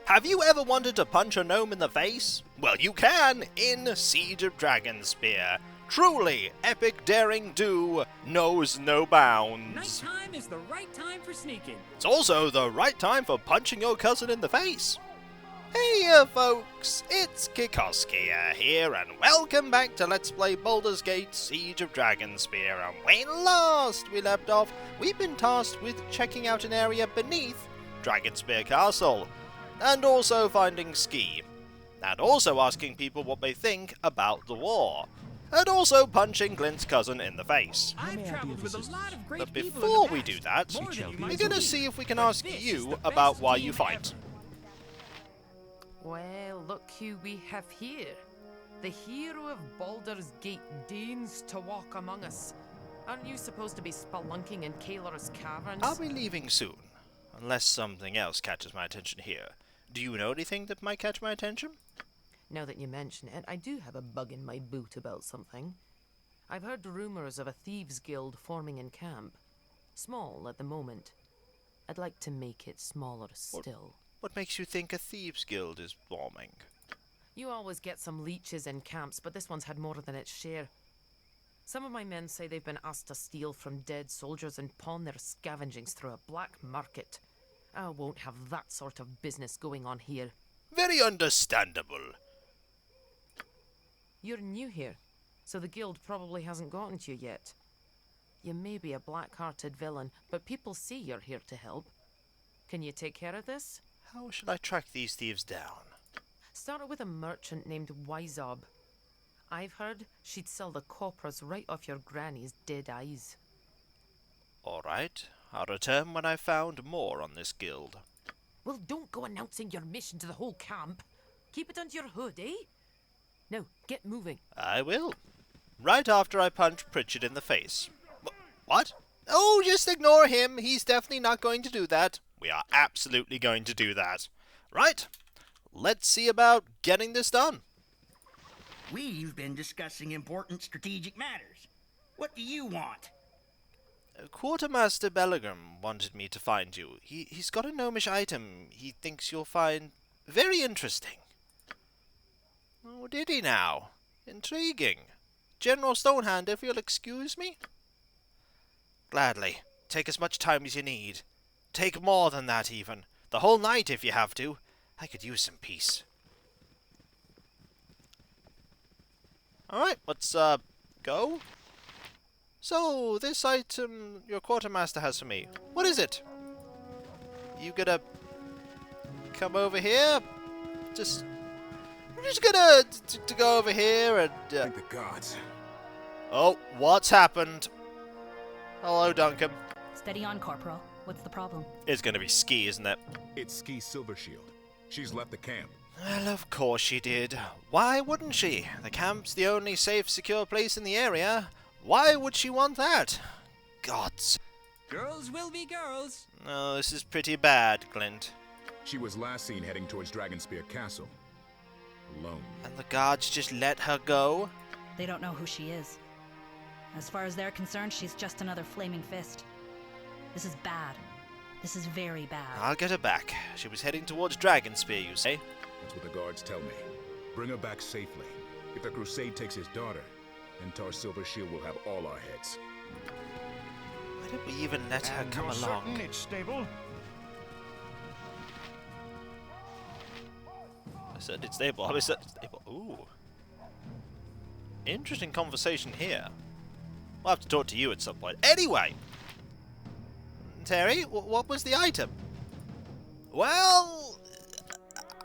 Have you ever wanted to punch a gnome in the face? Well, you can in Siege of Dragonspear. Truly, epic daring do knows no bounds. Nighttime is the right time for sneaking. It's also the right time for punching your cousin in the face. Hey folks, it's Kikoskia here, and welcome back to Let's Play Baldur's Gate Siege of Dragonspear. And when last we left off, we've been tasked with checking out an area beneath Dragonspear Castle, and also finding Skie, and also asking people what they think about the war, and also punching Glint's cousin in the face. I've traveled with a lot of great But people before in the we past, do that, more than you we're might going to believe. see if we can But ask this is you the about best why team you fight. ever. Well, look who we have here. The hero of Baldur's Gate deigns to walk among us. Aren't you supposed to be spelunking in Kaeler's caverns? I'll be leaving soon, unless something else catches my attention here. Do you know anything that might catch my attention? Now that you mention it, I do have a bug in my boot about something. I've heard rumours of a thieves guild forming in camp. Small at the moment. I'd like to make it smaller still. What makes you think a thieves guild is forming? You always get some leeches in camps, but this one's had more than its share. Some of my men say they've been asked to steal from dead soldiers and pawn their scavengings through a black market. I won't have that sort of business going on here. Very understandable. You're new here, so the guild probably hasn't gotten to you yet. You may be a black-hearted villain, but people see you're here to help. Can you take care of this? How should I track these thieves down? Start with a merchant named Wizob. I've heard she'd sell the coppers right off your granny's dead eyes. Alright, I'll return when I've found more on this guild. Well, don't go announcing your mission to the whole camp. Keep it under your hood, eh? Now, get moving. I will. Right after I punch Pritchard in the face. What? Oh, just ignore him. He's definitely not going to do that. We are absolutely going to do that. Right? Let's see about getting this done. We've been discussing important strategic matters. What do you want? Quartermaster Bellingham wanted me to find you. He's got a gnomish item he thinks you'll find very interesting. Oh, did he now? Intriguing. General Stonehand, if you'll excuse me? Gladly. Take as much time as you need. Take more than that, even. The whole night, if you have to. I could use some peace. Alright, let's, go. So, this item your quartermaster has for me. What is it? You gonna come over here? We're just gonna to go over here and... Thank the gods. Oh, what's happened? Hello, Duncan. Steady on, Corporal. What's the problem? It's gonna be Skie, isn't it? It's Ski Silvershield. She's left the camp. Well, of course she did. Why wouldn't she? The camp's the only safe, secure place in the area. Why would she want that? Gods. Girls will be girls. Oh, this is pretty bad, Glint. She was last seen heading towards Dragonspear Castle. Alone. And the guards just let her go? They don't know who she is. As far as they're concerned, she's just another flaming fist. This is bad. This is very bad. I'll get her back. She was heading towards Dragonspear, you say? That's what the guards tell me. Bring her back safely. If the Crusade takes his daughter, then Tar Silvershield will have all our heads. Why did we even let her come along? It's stable. I said it's stable. I said it's stable. Ooh. Interesting conversation here. We'll have to talk to you at some point. Anyway! Terry, what was the item? Well...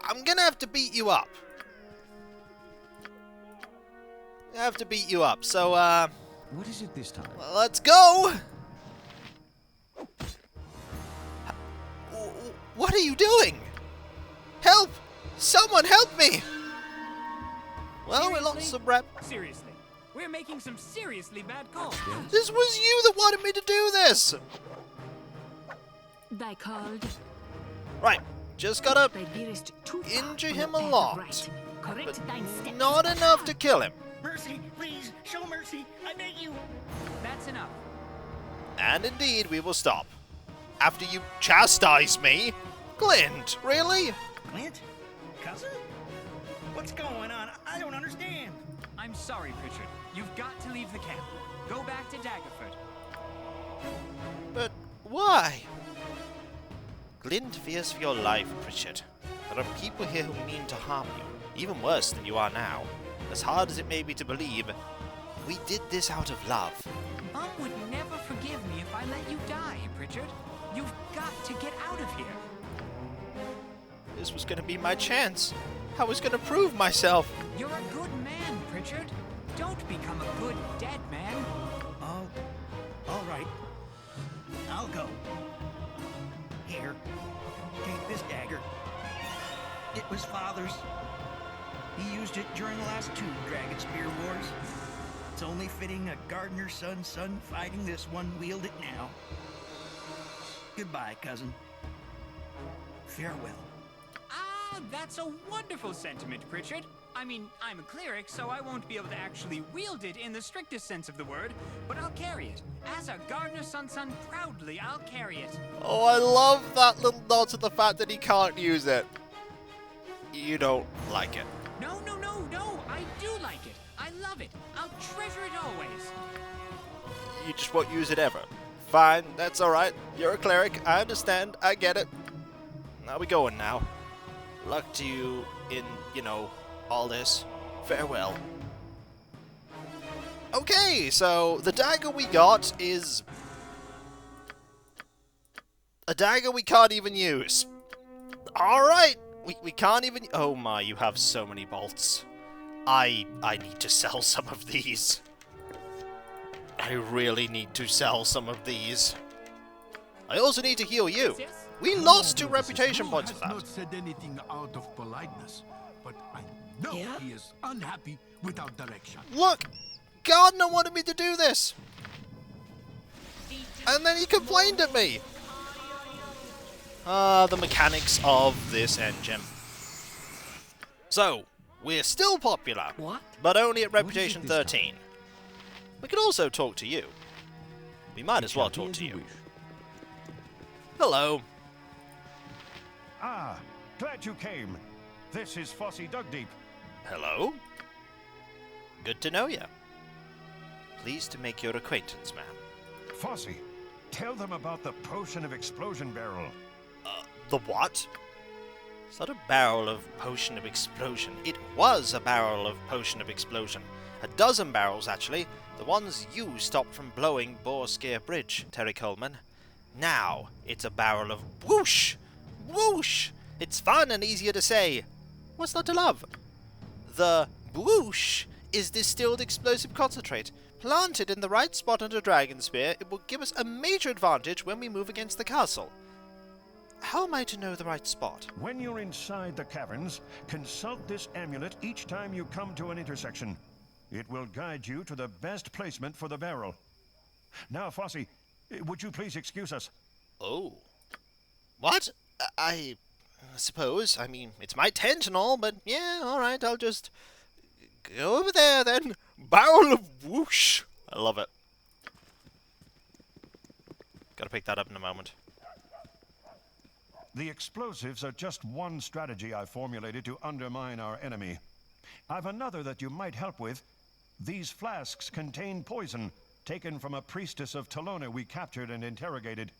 I'm gonna have to beat you up. I have to beat you up, so, What is it this time? well, let's go! What are you doing? Help! Someone help me! Well, we lost Seriously? some rep. Seriously. We're making some seriously bad calls. This was you that wanted me to do this! Thy called, Right, just gotta thy dearest too injure him a lot, Correct but thine steps. not enough to kill him. Mercy, please, show mercy, I beg you. That's enough. And indeed, we will stop. After you chastise me? Glint, really? Glint? What's going on? I don't understand. I'm sorry, Pritchard. You've got to leave the camp. Go back to Daggerford. But why? Glint fears for your life, Pritchard. There are people here who mean to harm you, even worse than you are now. As hard as it may be to believe, we did this out of love. Mom would never forgive me if I let you die, Pritchard. You've got to get out of here. This was going to be my chance. I was going to prove myself. You're a good man, Pritchard. Don't become a good dead man. All right. I'll go. Here, take this dagger. It was Father's. He used it during the last 2 Dragonspear wars. It's only fitting a gardener's son fighting this one wield it now. Goodbye, cousin. Farewell. Ah, that's a wonderful sentiment, Pritchard. I mean, I'm a cleric, so I won't be able to actually wield it in the strictest sense of the word, but I'll carry it. As a gardener's son, proudly, I'll carry it. Oh, I love that little nod to the fact that he can't use it. You don't like it. No, I do like it. I love it. I'll treasure it always. You just won't use it ever. Fine, that's alright. You're a cleric. I understand. I get it. Now we going now. Luck to you in, all this. Farewell. Okay, so the dagger we got is a dagger we can't even use. Alright! We can't even... Oh my, you have so many bolts. I need to sell some of these. I really need to sell some of these. I also need to heal you. Yes? We lost 2 reputation points for has that. not said anything out of politeness, but I know he is unhappy without direction. Look! Gardner wanted me to do this! And then he complained at me! The mechanics of this engine. So, we're still popular, but only at reputation 13. We could also talk to you. We might as well talk to you. Hello. Ah, glad you came. This is Fossey Dugdeep. Hello. Good to know you. Pleased to make your acquaintance, ma'am. Fossey, tell them about the potion of explosion barrel. The what? It's not a barrel of potion of explosion. It was a barrel of potion of explosion. 12 barrels, actually. The ones you stopped from blowing Borscare Bridge, Terry Coleman. Now, it's a barrel of whoosh! Whoosh! It's fun and easier to say. What's not to love? The whoosh is distilled explosive concentrate. Planted in the right spot under Dragonspear, it will give us a major advantage when we move against the castle. How am I to know the right spot? When you're inside the caverns, consult this amulet each time you come to an intersection. It will guide you to the best placement for the barrel. Now, Fossey, would you please excuse us? Oh. What? I suppose. I mean, it's my tent and all, but yeah, alright, I'll just go over there then. Barrel of whoosh. I love it. Gotta pick that up in a moment. The explosives are just one strategy I've formulated to undermine our enemy. I've another that you might help with. These flasks contain poison, taken from a priestess of Talona we captured and interrogated.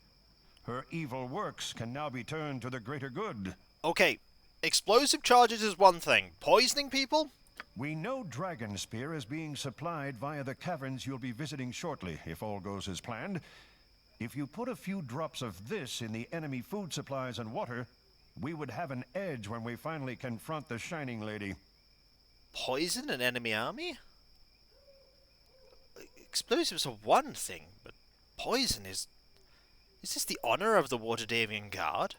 Her evil works can now be turned to the greater good. Okay, explosive charges is one thing. Poisoning people? We know Dragonspear is being supplied via the caverns you'll be visiting shortly, if all goes as planned. If you put a few drops of this in the enemy food supplies and water, we would have an edge when we finally confront the Shining Lady. Poison an enemy army? Explosives are one thing, but poison is... Is this the honor of the Waterdavian Guard?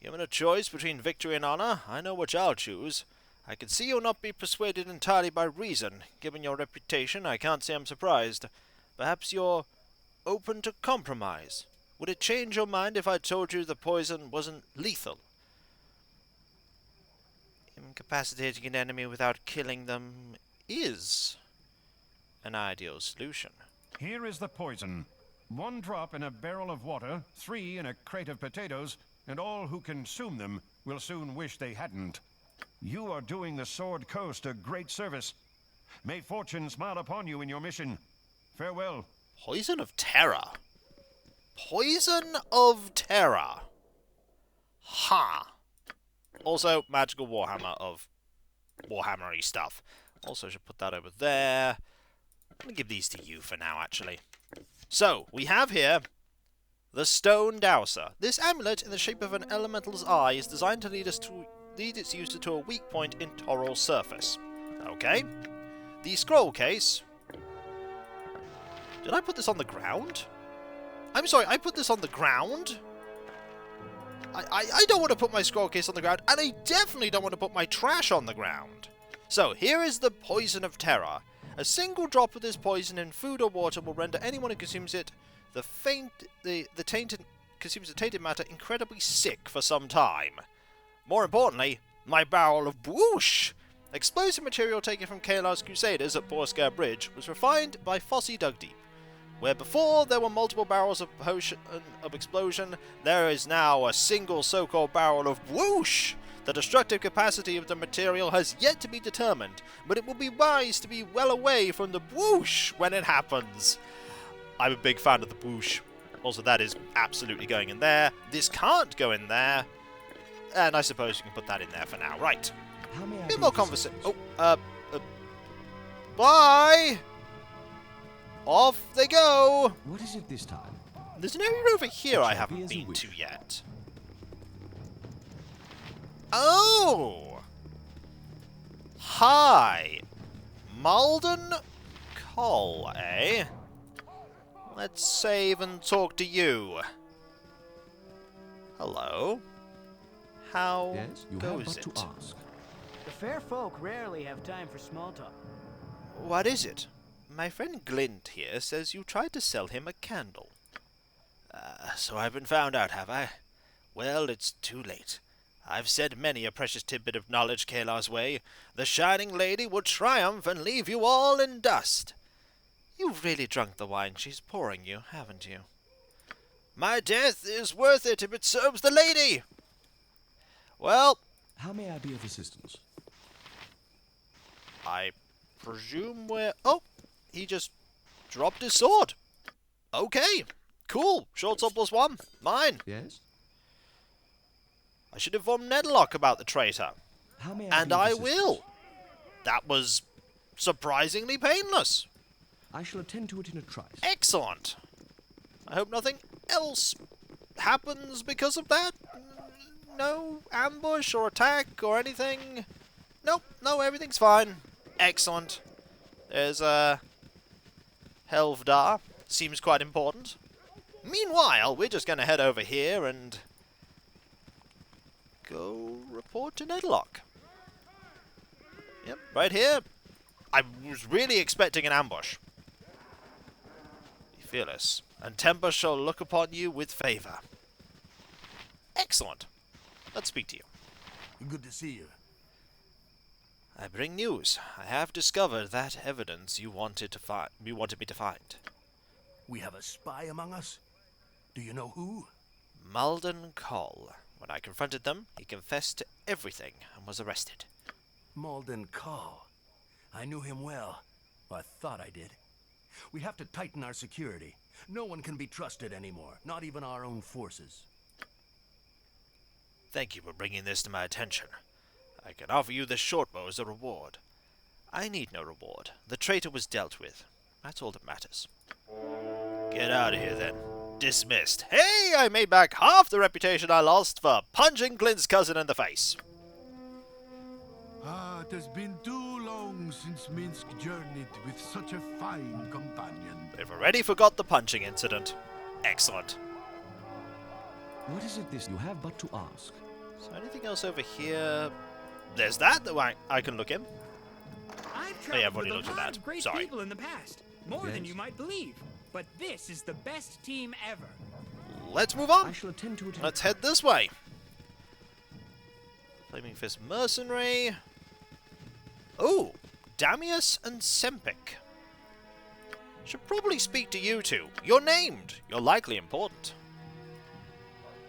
Given a choice between victory and honor, I know which I'll choose. I can see you'll not be persuaded entirely by reason. Given your reputation, I can't say I'm surprised. Perhaps you're open to compromise. Would it change your mind if I told you the poison wasn't lethal? Incapacitating an enemy without killing them is an ideal solution. Here is the poison. 1 drop in a barrel of water, 3 in a crate of potatoes, and all who consume them will soon wish they hadn't. You are doing the Sword Coast a great service. May fortune smile upon you in your mission. Farewell. Poison of Terror. Poison of Terror. Ha. Also, magical Warhammer of Warhammer-y stuff. Also, should put that over there. I'm going to give these to you for now, actually. So, we have here the Stone Dowser. This amulet, in the shape of an elemental's eye, is designed to lead its user to a weak point in Toral's surface. Okay. The scroll case. Did I put this on the ground? I'm sorry, I put this on the ground? I don't want to put my scroll case on the ground, and I definitely don't want to put my trash on the ground. So, here is the Poison of Terror. A single drop of this poison in food or water will render anyone who consumes it, consumes the tainted matter, incredibly sick for some time. More importantly, my barrel of whoosh! Explosive material taken from Kaylar's Crusaders at Borskar Bridge was refined by Fossey Dug Deep. Where before there were multiple barrels of potion of explosion, there is now a single so-called barrel of whoosh! The destructive capacity of the material has yet to be determined, but it will be wise to be well away from the whoosh when it happens. I'm a big fan of the whoosh. Also, that is absolutely going in there. This can't go in there. And I suppose you can put that in there for now. Right. A bit more conversation. Oh, bye! Off they go! What is it this time? There's an area over here I haven't been to yet. Oh! Hi! Malden Koal, eh? Let's save and talk to you. Hello? How goes it? The fair folk rarely have time for small talk. What is it? My friend Glint here says you tried to sell him a candle. So I've been found out, have I? Well, it's too late. I've sent many a precious tidbit of knowledge Kaylar's way. The Shining Lady will triumph and leave you all in dust. You've really drunk the wine she's pouring you, haven't you? My death is worth it if it serves the lady! Well... How may I be of assistance? I presume we're... Oh! He just dropped his sword. Okay, cool. Short sword +1. Mine. Yes? I should inform Nedlock about the traitor. How may I and be of I assistance? will. That was surprisingly painless. I shall attend to it in a trice. Excellent. I hope nothing else happens because of that. No ambush or attack or anything. Nope, no, everything's fine. Excellent. There's Helvdar. Seems quite important. Meanwhile, we're just going to head over here and go report to Nedlock. Yep, right here. I was really expecting an ambush. Be fearless, and Temper shall look upon you with favour. Excellent. Let's speak to you. Good to see you. I bring news. I have discovered that evidence you wanted me to find. We have a spy among us? Do you know who? Malden Koal. When I confronted them, he confessed to everything and was arrested. Malden Koal. I knew him well. I thought I did. We have to tighten our security. No one can be trusted anymore, not even our own forces. Thank you for bringing this to my attention. I can offer you this shortbow as a reward. I need no reward. The traitor was dealt with. That's all that matters. Get out of here, then. Dismissed. Hey, I made back half the reputation I lost for punching Glint's cousin in the face. It has been too long since Minsk journeyed with such a fine companion. They've already forgot the punching incident. Excellent. What is it this you have but to ask? Is there anything else over here? There's that I can look in. I've Oh, yeah, I've traveled already with looked a at lot that. of great Sorry. people in the past. More than Yes. you might believe. But this is the best team ever. Let's move on. I shall attend to it. Let's head this way. Flaming Fist Mercenary. Oh, Damius and Sempik. Should probably speak to you two. You're named. You're likely important.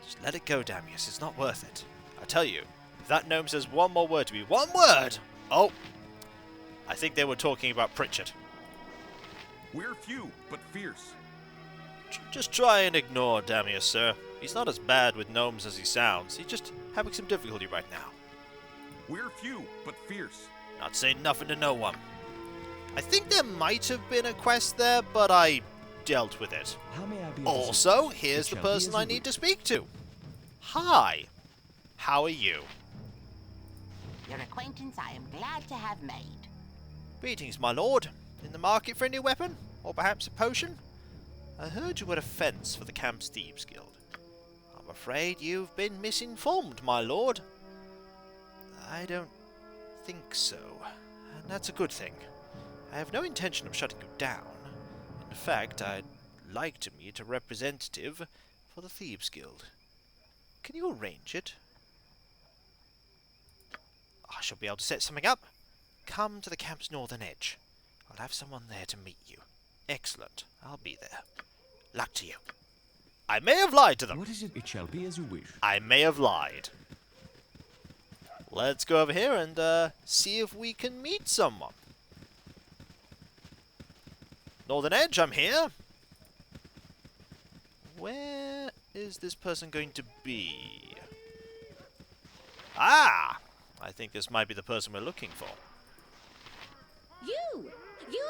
Just let it go, Damius. It's not worth it. I tell you, If that gnome says one more word to me, one word! Oh, I think they were talking about Pritchard. We're few, but fierce. Just try and ignore Damius, sir. He's not as bad with gnomes as he sounds. He's just having some difficulty right now. We're few, but fierce. Not saying nothing to no one. I think there might have been a quest there, but I dealt with it. How may I be of Also, assistance? here's It the shall be person as I you need to wish. speak to. Hi. How are you? Your acquaintance I am glad to have made. Greetings, my lord. In the market for a new weapon? Or perhaps a potion? I heard you were a fence for the camp's Thieves Guild. I'm afraid you've been misinformed, my lord. I don't think so, and that's a good thing. I have no intention of shutting you down. In fact, I'd like to meet a representative for the Thieves Guild. Can you arrange it? I shall be able to set something up. Come to the camp's northern edge. I'll have someone there to meet you. Excellent. I'll be there. Luck to you. I may have lied to them. What is it? It shall be as you wish. I may have lied. Let's go over here and see if we can meet someone. Northern Edge, I'm here. Where is this person going to be? Ah! I think this might be the person we're looking for. You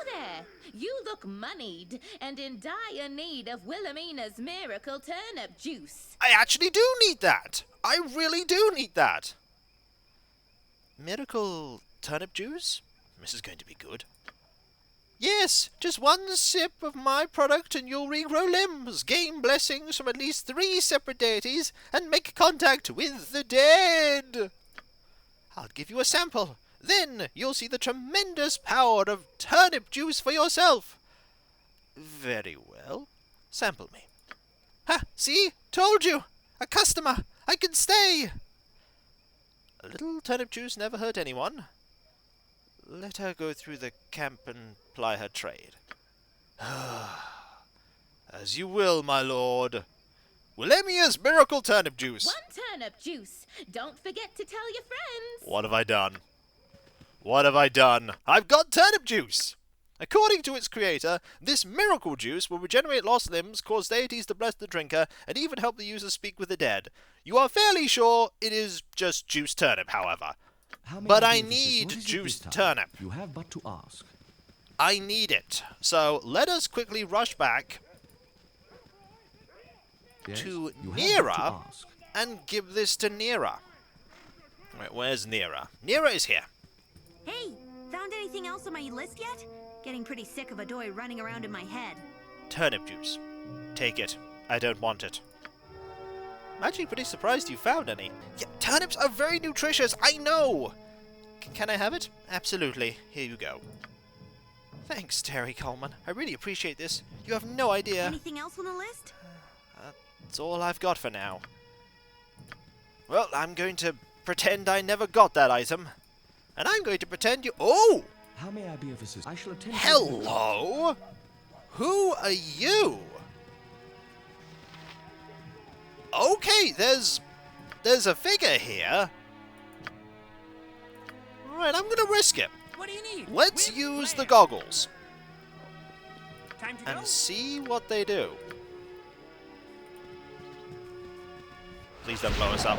there! You look moneyed and in dire need of Wilhelmina's miracle turnip juice. I actually do need that! I really do need that! Miracle turnip juice? This is going to be good. Yes, just one sip of my product and you'll regrow limbs, gain blessings from at least 3 separate deities, and make contact with the dead! I'll give you a sample. Then you'll see the tremendous power of turnip juice for yourself. Very well. Sample me. Ha! See? Told you! A customer! I can stay! A little turnip juice never hurt anyone. Let her go through the camp and ply her trade. As you will, my lord. Wilhelmina's miracle turnip juice. One turnip juice. Don't forget to tell your friends. What have I done? What have I done? I've got turnip juice! According to its creator, this miracle juice will regenerate lost limbs, cause deities to bless the drinker, and even help the user speak with the dead. You are fairly sure it is just juiced turnip, however. How may But I I be of assistance? need What is it juiced this time? turnip. You have but to ask. I need it. So let us quickly rush back Yes, to you have but to Nera ask. and give this to Nera. Wait, where's Nera? Nera is here. Hey, found anything else on my list yet? Getting pretty sick of Adoy running around in my head. Turnip juice. Take it. I don't want it. I'm actually pretty surprised you found any. Yeah, turnips are very nutritious, I know! Can I have it? Absolutely. Here you go. Thanks, Terry Coleman. I really appreciate this. You have no idea. Anything else on the list? That's all I've got for now. Well, I'm going to pretend I never got that item. And I'm going to pretend you... Oh! How may I be of assistance? I shall attend. Hello? Who are you? Okay, there's a figure here. Right, I'm gonna risk it. What do you need? Let's With use the flair. goggles Time to go. and see what they do. Please don't blow us up.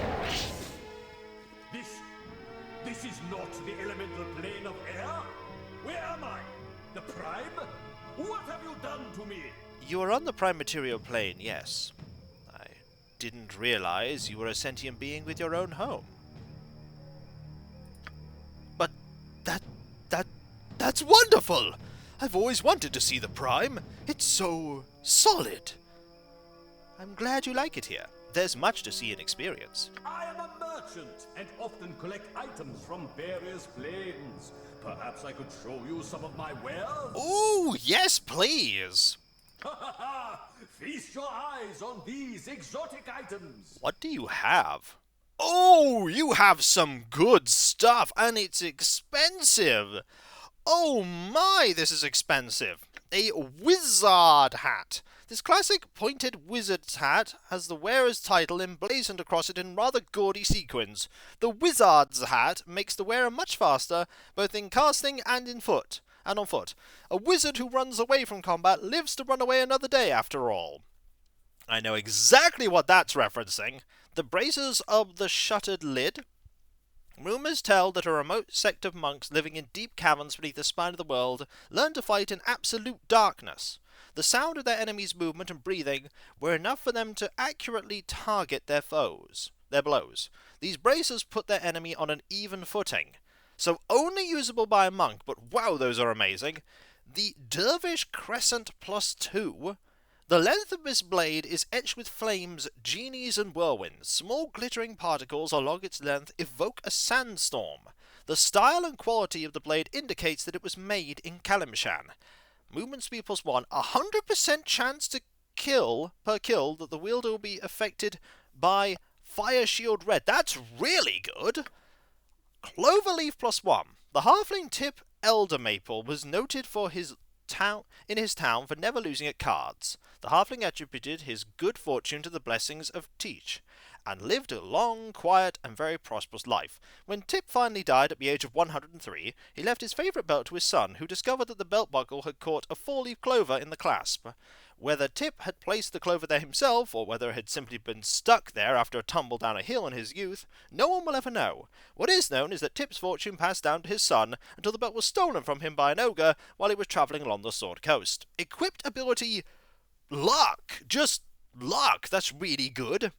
This is not the elemental plane of air? Where am I? The Prime? What have you done to me? You are on the prime material plane, yes. I didn't realize you were a sentient being with your own home. But that's wonderful! I've always wanted to see the Prime. It's so solid. I'm glad you like it here. There's much to see and experience. I am a merchant and often collect items from various planes. Perhaps I could show you some of my wares? Ooh, yes, please! Ha ha ha! Feast your eyes on these exotic items! What do you have? Oh, you have some good stuff, and it's expensive! Oh my, this is expensive! A wizard hat! This classic pointed wizard's hat has the wearer's title emblazoned across it in rather gaudy sequins. The wizard's hat makes the wearer much faster, both in casting and on foot. A wizard who runs away from combat lives to run away another day, after all. I know exactly what that's referencing. The braces of the shuttered lid. Rumours tell that a remote sect of monks living in deep caverns beneath the spine of the world learned to fight in absolute darkness. The sound of their enemies' movement and breathing were enough for them to accurately target their blows. These braces put their enemy on an even footing. So only usable by a monk, but wow, those are amazing. The Dervish Crescent +2. The length of this blade is etched with flames, genies, and whirlwinds. Small glittering particles along its length evoke a sandstorm. The style and quality of the blade indicates that it was made in Kalimshan. Movement speed +1, 100% chance to per kill that the wielder will be affected by Fire Shield Red. That's really good! Cloverleaf +1. The halfling Tip Elder Maple was noted for his town for never losing at cards. The halfling attributed his good fortune to the blessings of Teach, and lived a long, quiet, and very prosperous life. When Tip finally died at the age of 103, he left his favourite belt to his son, who discovered that the belt buckle had caught a four-leaf clover in the clasp. Whether Tip had placed the clover there himself, or whether it had simply been stuck there after a tumble down a hill in his youth, no one will ever know. What is known is that Tip's fortune passed down to his son, until the belt was stolen from him by an ogre while he was travelling along the Sword Coast. Equipped ability... Luck! Just luck! That's really good.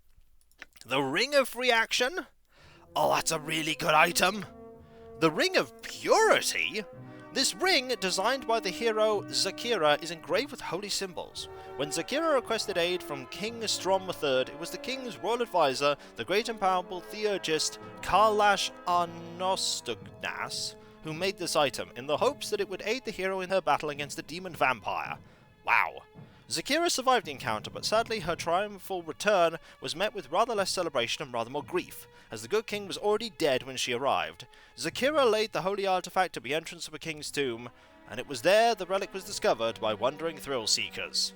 The Ring of Reaction? Oh, that's a really good item. The Ring of Purity? This ring, designed by the hero Zakira, is engraved with holy symbols. When Zakira requested aid from King Strom III, it was the king's royal advisor, the great and powerful theurgist Karlash Arnostugnas, who made this item, in the hopes that it would aid the hero in her battle against the demon vampire. Wow. Zakira survived the encounter, but sadly her triumphal return was met with rather less celebration and rather more grief, as the good king was already dead when she arrived. Zakira laid the holy artifact at the entrance of a king's tomb, and it was there the relic was discovered by wandering thrill-seekers.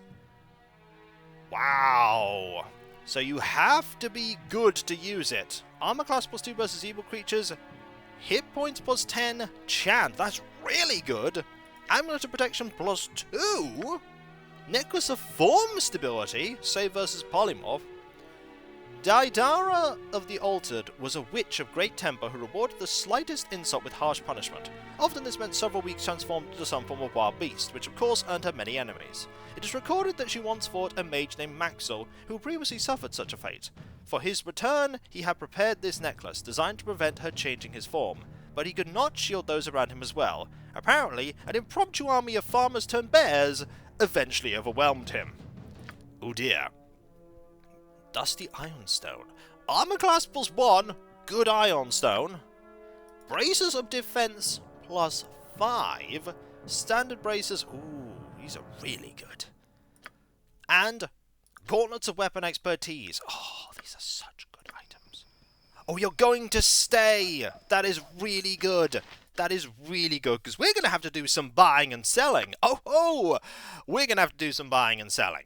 Wow! So you have to be good to use it. Armor class +2 versus evil creatures, hit points +10, chant, that's really good! Amulet of protection +2? Necklace of Form Stability, save versus Polymorph. Daidara of the Altered was a witch of great temper who rewarded the slightest insult with harsh punishment. Often this meant several weeks transformed into some form of wild beast, which of course earned her many enemies. It is recorded that she once fought a mage named Maxwell, who previously suffered such a fate. For his return, he had prepared this necklace, designed to prevent her changing his form, but he could not shield those around him as well. Apparently, an impromptu army of farmers turned bears eventually overwhelmed him. Oh dear. Dusty Ironstone. Armor class +1, good Ironstone. Braces of defense +5. Standard braces, ooh, these are really good. And gauntlets of weapon expertise. Oh, these are such good items. Oh, you're going to stay. That is really good. That is really good, because we're going to have to do some buying and selling. Oh, we're going to have to do some buying and selling.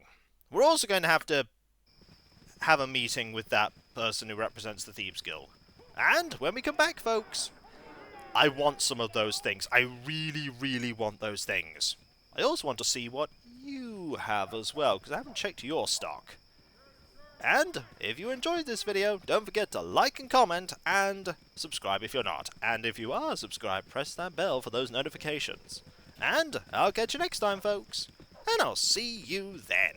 We're also going to have a meeting with that person who represents the Thieves Guild. And when we come back, folks, I want some of those things. I really, really want those things. I also want to see what you have as well, because I haven't checked your stock. And if you enjoyed this video, don't forget to like and comment, and subscribe if you're not. And if you are subscribed, press that bell for those notifications. And I'll catch you next time, folks. And I'll see you then.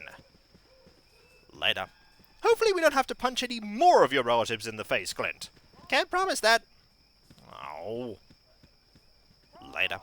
Later. Hopefully we don't have to punch any more of your relatives in the face, Glint. Can't promise that. Oh. Later.